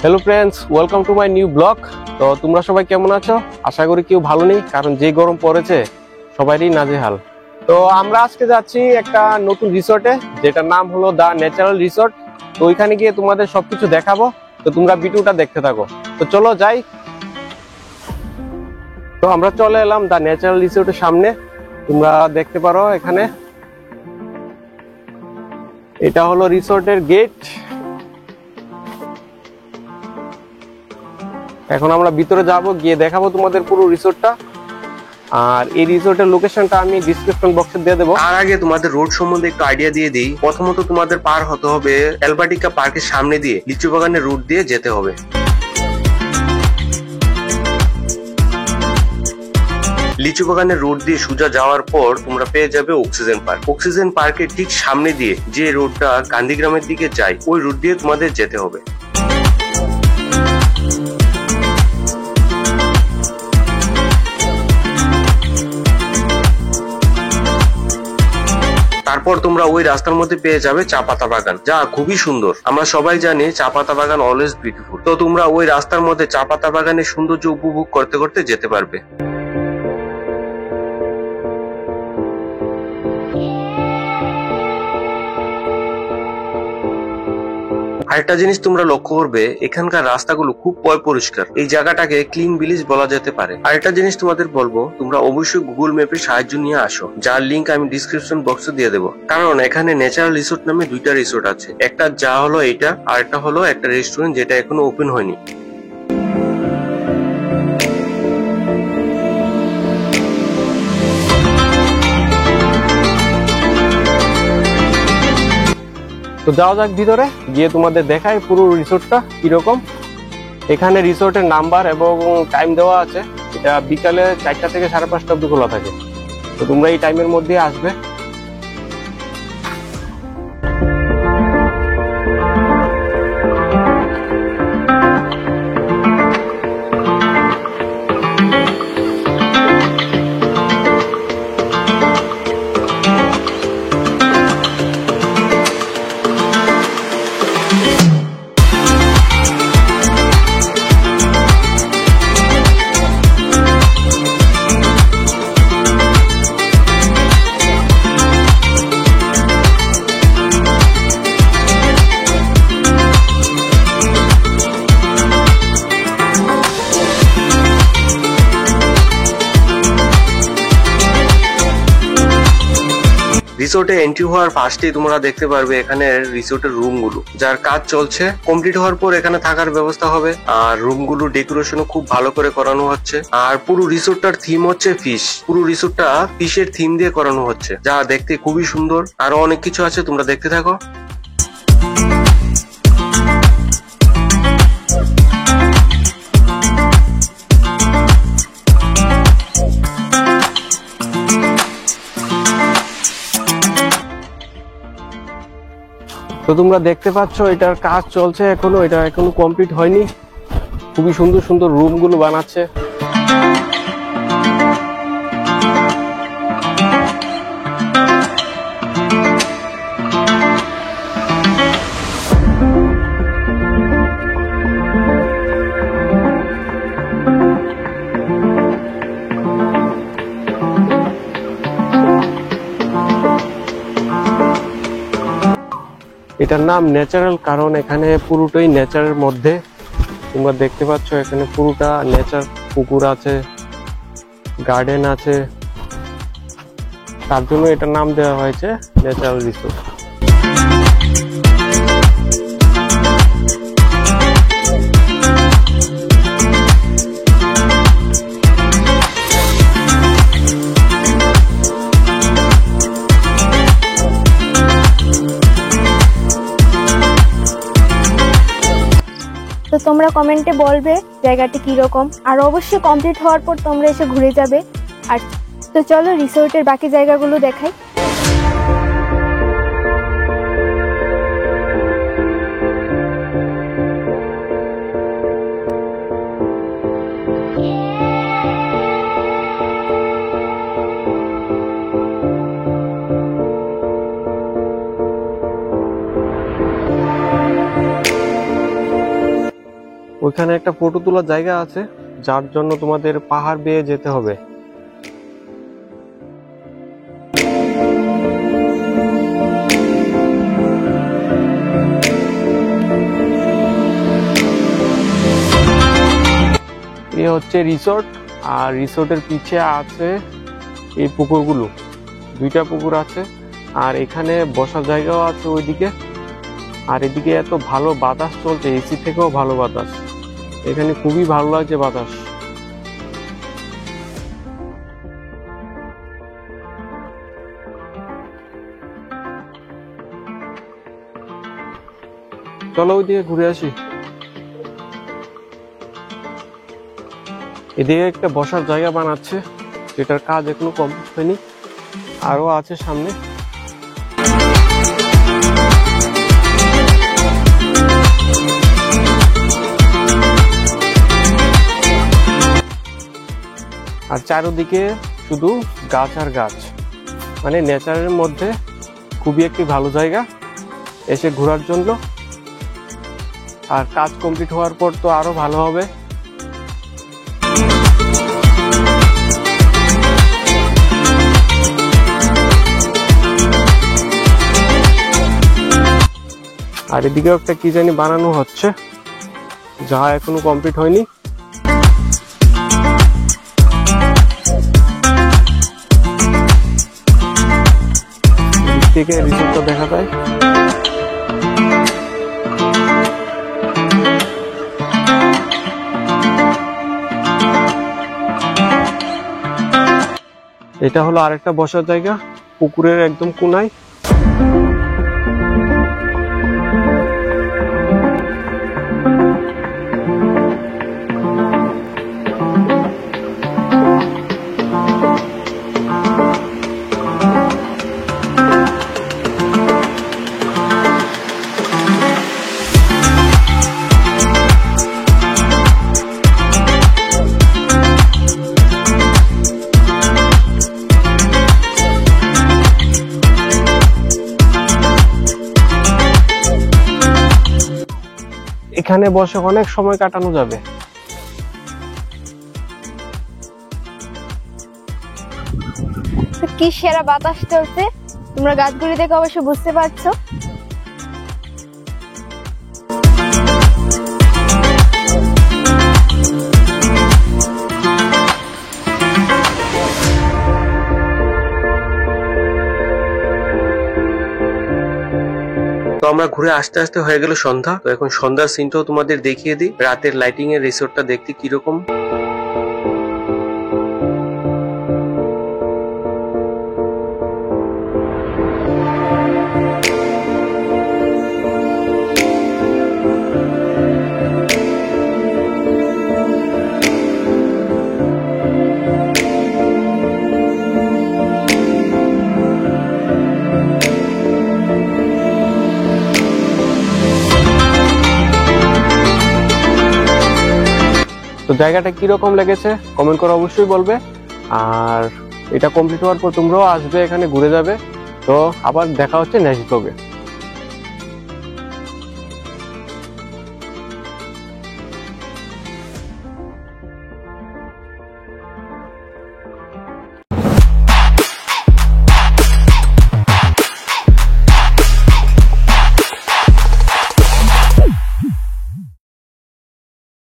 Hello friends, welcome to my new blog. তো তোমরা সবাই কেমন আছো? আশা করি কেউ ভালো নেই, কারণ যে গরম পড়েছে সবারই নাজেহাল। তো আমরা আজকে যাচ্ছি একটা নতুন রিসোর্টে, যেটার নাম হলো দ্য ন্যাচারাল রিসোর্ট। তো ওইখানে গিয়ে তোমাদের সবকিছু দেখাবো, তো তোমরা ভিডিওটা দেখতে থাকো। তো চলো যাই। তো আমরা চলে এলাম দ্য ন্যাচারাল রিসোর্টের সামনে। তোমরা দেখতে পারো এখানে, এটা হলো রিসোর্টের গেট। এখন আমরা ভিতরে যাব, গিয়ে দেখাবো তোমাদের পুরো রিসোর্টটা। আর এই রিসোর্টের লোকেশনটা আমি ডিসক্রিপশন বক্সে দিয়ে দেবো। তার আগে তোমাদের রোড সম্বন্ধে একটু আইডিয়া দিয়ে দিই। প্রথমত তোমাদের পার হতে হবে অ্যালবার্টিকা পার্কের সামনে দিয়ে লিচু বাগানের রুট দিয়ে যেতে হবে। লিচু বাগানের রোড দিয়ে সোজা যাওয়ার পর তোমরা পেয়ে যাবে অক্সিজেন পার্ক। অক্সিজেন পার্কের ঠিক সামনে দিয়ে যে রোডটা গান্ধীগ্রামের দিকে যায়, ওই রুট দিয়ে তোমাদের যেতে হবে। তারপর তোমরা ওই রাস্তার মধ্যে পেয়ে যাবে চা পাতা বাগান, যা খুবই সুন্দর। আমরা সবাই জানি চা পাতা বাগান অলওয়েজ বিউটিফুল। তো তোমরা ওই রাস্তার মধ্যে চা পাতা বাগানের সৌন্দর্য উপভোগ করতে করতে যেতে পারবে। আরেকটা জিনিস তোমরা লক্ষ্য করবে, এখানকার রাস্তাগুলো খুব পরিষ্কার। এই জায়গাটাকে ক্লিন ভিলেজ বলা যেতে পারে। আরেকটা জিনিস তোমাদের বলবো, তোমরা অবশ্যই গুগল ম্যাপের সাহায্য নিয়ে আসো, যার লিঙ্ক আমি ডিসক্রিপশন বক্সে দিয়ে দেবো। কারণ এখানে ন্যাচারাল রিসোর্ট নামে দুইটা রিসোর্ট আছে। একটা যা হলো এইটা, আর একটা হলো একটা রেস্টুরেন্ট যেটা এখনো ওপেন হয়নি। তো যাওয়া যাক ভিতরে, গিয়ে তোমাদের দেখাই পুরো রিসোর্টটা কিরকম। এখানে রিসোর্টের নাম্বার এবং টাইম দেওয়া আছে। এটা বিকালে 4টা থেকে 5:30 অবধি খোলা থাকে। তো তোমরা এই টাইমের মধ্যে আসবে। রিসোর্টে এন্ট্রি হওয়ার ফার্স্টেই তোমরা দেখতে পারবে এখানে রিসোর্টের রুমগুলো, যার কাজ চলছে। কমপ্লিট হওয়ার পর এখানে থাকার ব্যবস্থা হবে। আর রুমগুলো ডেকোরেশনও খুব ভালো করে করানো হচ্ছে। আর পুরো রিসোর্টটার থিম হচ্ছে ফিশ। পুরো রিসোর্টটা ফিশের থিম দিয়ে করানো হচ্ছে, যা দেখতে খুবই সুন্দর। আরো অনেক কিছু আছে, তোমরা দেখতে থাকো। তো তোমরা দেখতে পাচ্ছ এটার কাজ চলছে এখনো, এটা এখনো কমপ্লিট হয়নি। খুবই সুন্দর সুন্দর রুমগুলো বানাচ্ছে। এটার নাম ন্যাচারাল, কারণ এখানে পুরোটাই নেচারের মধ্যে। তোমরা দেখতে পাচ্ছ এখানে পুরোটা নেচার। পুকুর আছে, গার্ডেন আছে, তার জন্য এটার নাম দেওয়া হয়েছে ন্যাচারাল রিসোর্ট। তো তোমরা কমেন্টে বলবে জায়গাটি কিরকম, আর অবশ্যই কমপ্লিট হওয়ার পর তোমরা এসে ঘুরে যাবে। আর তো চলো রিসোর্টের বাকি জায়গাগুলো দেখাই। ওইখানে একটা ফটো তোলার জায়গা আছে, যার জন্য তোমাদের পাহাড় বেয়ে যেতে হবে। এ হচ্ছে রিসোর্ট, আর রিসোর্টের পিছে আছে এই পুকুরগুলো, দুইটা পুকুর আছে, আর এখানে বসার জায়গাও আছে ওইদিকে। আর এদিকে এত ভালো বাতাস চলছে, এসি থেকেও ভালো বাতাস, এখানে খুবই ভালো লাগছে বাতাস। চলো ওইদিকে ঘুরে আসি। এদিকে একটা বসার জায়গা বানাচ্ছে, যেটার কাজ এখনো কমপ্লিট হয়নি, আরো আছে সামনে। আর চারদিকে শুধু গাছ আর গাছ, মানে নেচারের মধ্যে খুবই একটি ভালো জায়গা এসে ঘোরার জন্য। আর কাজ কমপ্লিট হওয়ার পর তো আরো ভালো হবে। আর এদিকেও একটা কি জানি বানানো হচ্ছে, যা এখনো কমপ্লিট হয়নি। এদিক থেকে রিসোর্টটা দেখা যায়। এটা হলো আরেকটা বসার জায়গা, পুকুরের একদম কোনায়। এখানে বসে অনেক সময় কাটানো যাবে। কি সেরা বাতাস চলছে, তোমরা গাছগুলি দেখে অবশ্যই বুঝতে পারছো। তো আমরা ঘুরে আস্তে আস্তে হয়ে গেল সন্ধ্যা। তো এখন সন্ধ্যার সিনটাও তোমাদের দেখিয়ে দিই, রাতের লাইটিং এর রিসোর্টটা দেখতে কিরকম। তো জায়গাটা কিরকম লেগেছে কমেন্ট করে অবশ্যই বলবে। আর এটা কমপ্লিট হওয়ার পর তোমরাও আসবে, এখানে ঘুরে যাবে। তো আবার দেখা হচ্ছে নেক্সট ব্লগে।